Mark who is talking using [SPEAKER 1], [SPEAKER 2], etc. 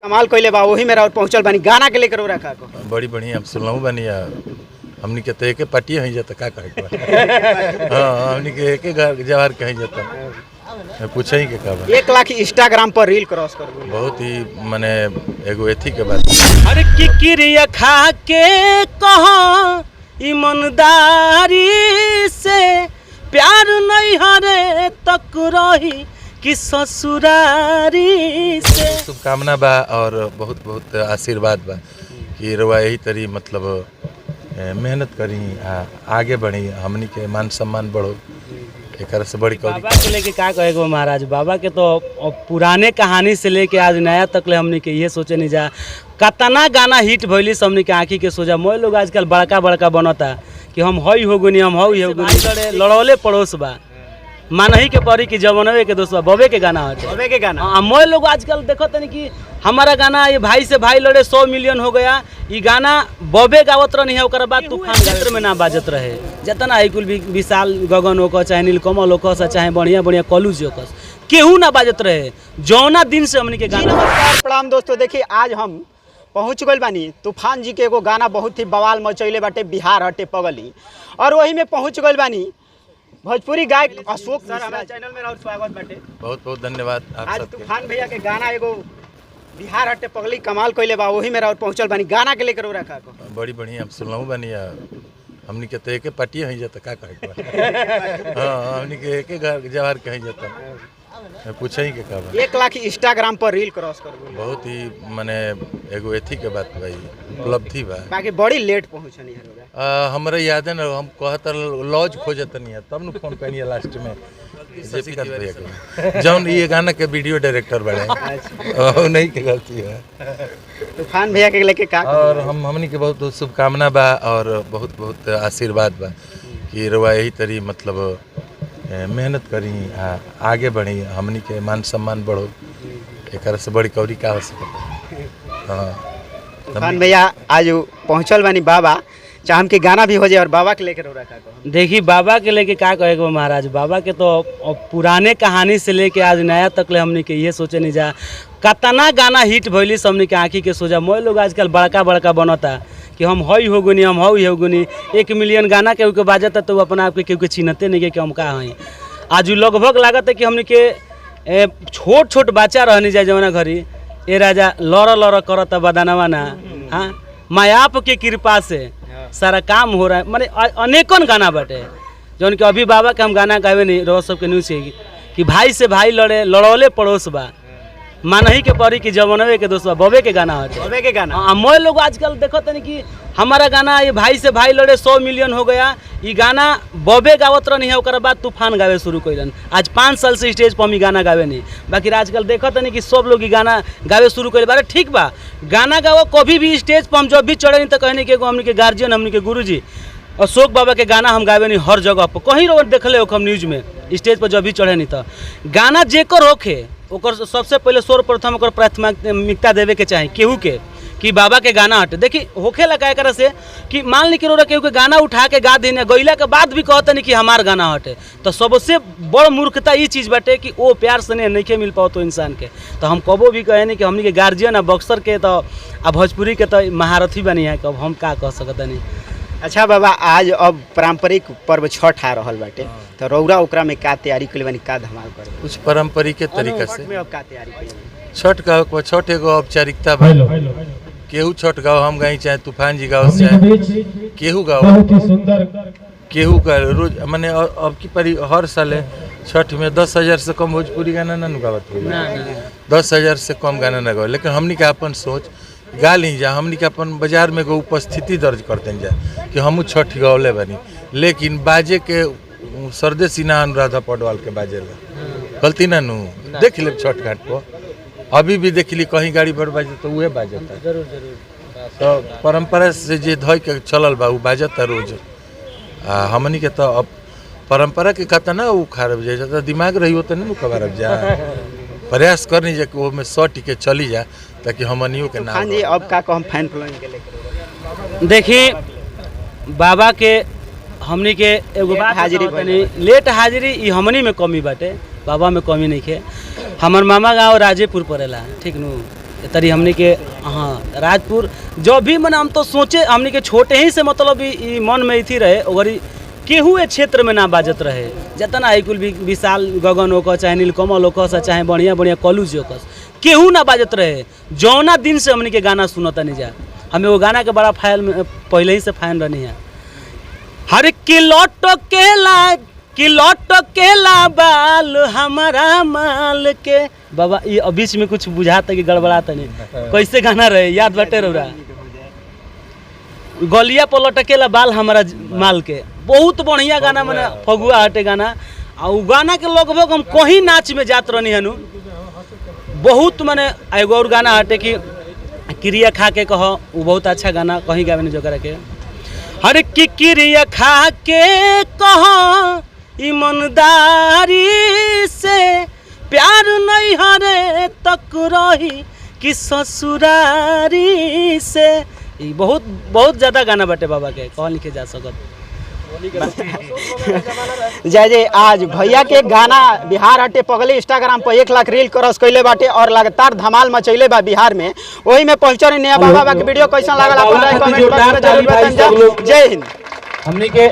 [SPEAKER 1] कमाल कइले बा वही मेरा और पहुंचल बानी गाना के लेकर रखा को
[SPEAKER 2] बड़ी बढ़िया सुनलहूँ बानी हमनी के तो एक पार्टी ही जाता का कहे हाँ हमनी के एक जवार कहीं जाता पूछे ही के का
[SPEAKER 1] 1 लाख इंस्टाग्राम पर रील क्रॉस कर गई
[SPEAKER 2] बहुत ही माने एगो एथी के बात
[SPEAKER 3] अरे किकिरिया खा के कहा ईमानदारी से प्यार नहीं हरे तक रही कि ससुरारी से
[SPEAKER 2] शुभकामना बा और बहुत बहुत आशीर्वाद बा कि रवा यही तरी मतलब मेहनत करी आगे बढ़ी हमनी के मान सम्मान बढ़ो एक से बड़ी
[SPEAKER 3] बाबा के लेके का कहेगो महाराज बाबा के तो पुराने कहानी से लेके आज नया तक ले हमनी के ये सोचे नहीं जा कतना गाना हिट भइली हमनी के आँखी के सोजा मोए लोग आजकल बड़का बड़का बनता कि हम हई हो गुनी हम हई हो गुनी लड़ौले पड़ोस बा मानही के परी की जवनवे के दोस्त बबे के गाना होते
[SPEAKER 1] बबे के गाना
[SPEAKER 3] मोए लोग आजकल देखो तनी कि हमारा गाना ये भाई से भाई लड़े 100 मिलियन हो गया ये गाना बबे गावत रही है ओकर बाद तूफान क्षेत्र में ना बाजत रहे जितना आई कुल विशाल गगन होकर चाहे नीलकमल होकर चाहे बढ़िया बढ़िया कॉलेज होकर केहू ना बाजत रहे जौना दिन से हमने के गाना।
[SPEAKER 1] नमस्कार प्रणाम दोस्तों, देखिए आज हम पहुँच गए बानी तूफान जी के एगो गाना बहुत ही बवाल मचैले बाटे बिहार हटे पगली और वही में पहुँच गए बानी भोजपुरी गायक अशोक सर हमारे चैनल में बहुत स्वागत बाटे।
[SPEAKER 2] बहुत बहुत धन्यवाद आप
[SPEAKER 1] आज
[SPEAKER 2] सबके।
[SPEAKER 1] तूफान भैया के गाना एगो बिहार हटे पगली कमाल कइले बा वही मेरा और पहुंचल बानी गाना के लेकर रखा को
[SPEAKER 2] बड़ी बढ़िया सुनलहूँ बानी हमनी के तो एक पार्टी ही जाता का कहे हाँ हमनी के एक जवार कहीं जाता पूछे ही के का
[SPEAKER 1] 1 लाख इंस्टाग्राम पर रील क्रॉस कर गई
[SPEAKER 2] बहुत ही माने एगो एथी के बात भाई उपलब्धि बा
[SPEAKER 1] बाकी बड़ी लेट पहुंचनी है
[SPEAKER 2] हमरा याद है ना हम कहत लॉज खोजत नहीं है तब न फोन करिए लास्ट में जौन ये गाना के वीडियो डायरेक्टर बड़े नहीं के गलती है
[SPEAKER 1] तूफान भैया के लेके का
[SPEAKER 2] और हमनी के बहुत शुभकामना बा और बहुत बहुत आशीर्वाद बा कि रवा यही तरी मतलब मेहनत करी आगे बढ़ी हमनी के मान सम्मान बढ़ो एक से बड़ी कौरी का हो सकता हाँ
[SPEAKER 1] तूफान भैया आज पहुंचल बानी बाबा चाहे हम के गाना भी हो जाए और बाबा के लेकर रखा को
[SPEAKER 3] देखी बाबा के लेके का कहेगो महाराज बाबा के तो पुराने कहानी से लेके आज नया तक ले हमने के ये सोचे नहीं जा कतना गाना हिट भइली हमने के आँखी के सोजा मोए लोग आजकल बड़का बड़का बनता कि हम हई हो गुनी हम हई हो गुनी 1 मिलियन गाना केहू के बाजता तो अपना आप के केहू के चिन्हते नहीं कि हम का हई आज लगभग लागत है कि हमने के छोट छोट बच्चा रहनी जाए जवना घरी ए राजा लड़ करता बदानवा ना हाँ मायाप के कृपा से सारा काम हो रहा है माने अनेकों गाना बाटे जौन कि अभी बाबा के हम गाना गावे नहीं रोज सबके न्यूज है कि भाई से भाई लड़े लड़ौले पड़ोस बा मानही के परी की जवनवे के दोस्त बबे के गाना होते
[SPEAKER 1] बबे के गाना
[SPEAKER 3] मोए लोग आजकल देखो तनी कि हमारा गाना ये भाई से भाई लड़े 100 मिलियन हो गया ये गाना बबे गावत रही है ओकर बाद तूफान गावे शुरू कैलन आज 5 साल से स्टेज पर हम गाना गावे नहीं बाकी आजकल देखो तनी कि सब लोग गाना गावे शुरू कैले बारे ठीक बा गाना गाओ कभी भी स्टेज पर हम जब भी चढ़े नहीं तो कहने के हमने के गार्जियन हमने के गुरुजी अशोक बाबा के गाना हम गावे नहीं हर जगह पर कहीं रोड देखले हो हम न्यूज में स्टेज पर जब भी चढ़े नहीं तो गाना जेकर होखे ओकर सबसे पहले सर्वप्रथम ओकर प्राथमिकता देवे के चाही केहू के कि बाबा के गाना हटे देखी होखे लगा एक से कि मान ली कि केहू के गाना उठा के गा देने गईला के बाद भी कहते नहीं कि हमार गाना हटे तो सबसे बड़ मूर्खता ये चीज़ बाटे कि वो प्यार से नहीं मिल पाओ तो इंसान के तो हम कबो भी कहे नहीं कि हमनी के गार्जियन आ बक्सर के तो आ भोजपुरी के तो महारथी बनी है कब हम का कह सकते नहीं।
[SPEAKER 1] अच्छा बाबा आज अब पारंपरिक पर्व छठ आ रहल बाटे तो रौरा ओकरा में का तैयारी कइले बानी का धमाल कर
[SPEAKER 2] कुछ पारंपरिक तरीका से
[SPEAKER 1] में अब का तैयारी कइले
[SPEAKER 2] छठ का छठ एगो औपचारिकता बा केहू छठ गाओ हम गाई चाहे तूफान जी गाओ चाहे केहू गाओ केहू का रोज माने अब की परी हर साल छठ में 10,000 से कम भोजपुरी गाना ना गावत 10,000 से कम गाना ना गाओ लेकिन हमनी के अपन सोच गा ली जा हमनी के अपन बाजार में एगो उपस्थिति दर्ज करते जा कि हमू छठ गौले बनी लेकिन बाजे के सरदे सिन्हा अनुराधा पौडवाल के बाजे ला गलती ना नू देख ले छठ घाट पर अभी भी देख ली कहीं गाड़ी पर बाजे तो वह बाजता
[SPEAKER 3] जरूर जरूर
[SPEAKER 2] तो परंपरा से जे धोई के चलल बा उ बाजता रोज हमनी के तो अब परंपरा के कहता ना वो खराब जाए तो दिमाग रही होता नहीं खराब जा प्रयास करनी जा कि वो में 100 टिके चली जा ताकि हमनियों के नाम
[SPEAKER 1] जी अब का हम फैन फॉलोइंग के लेकर
[SPEAKER 3] देखी बाबा के हमनी के एगो बात
[SPEAKER 1] हाजिरी
[SPEAKER 3] लेट हाजिरी ई हमनी में कमी बाटे बाबा में कमी नहीं है। हमर मामा गाँव राजेपुर पड़ेला ठीक नु तरी हमने के हाँ राजपुर जो भी मैंने हम तो सोचे हमने के छोटे ही से मतलब ई मन में थी रहे और केहू ए क्षेत्र में ना बाजत रहे जितना है कुल विशाल गगन होकर चाहे नीलकमल होकर चाहे बढ़िया बढ़िया कॉलेज होकर केहू ना बाजत रहे। जौना दिन से हमने के गाना सुनता नहीं जा हमें वो गाना के बड़ा फाइल पहले ही से फाइन रहनी है। हर किलोट केला बाल हमारा माल के बाबा ये बीच में कुछ बुझाता कि गड़बड़ाता नहीं कैसे गाना रहे याद बटे रहा गलिया पर लटकेला बाल हमारा माल के बहुत बढ़िया गाना मैंने फगुआ हटे गाना आ उ गाना के लगभग हम कहीं नाच में जात रहनी हनु बहुत मैंने एगो और गाना हटे कि क्रिया खा के कह वो बहुत अच्छा गाना कहीं गावे नहीं जो करे के हर की क्रिया खा के कह ईमानदारी से प्यार नहीं हरे तक रही कि ससुरारी से ई बहुत बहुत ज्यादा गाना बटे बाबा के कह लिखे जा सकत।
[SPEAKER 1] जय जय आज भैया के गाना बिहार हटे पगले इंस्टाग्राम पर 1 लाख रील क्रॉस कैले बाटे और लगातार धमाल मचैले बा बिहार में वही में पहुंचने नया बाबा के वीडियो कैसा लागल अपन कमेंट बॉक्स में जरूर बताएं। जय हिंद।
[SPEAKER 4] हमने के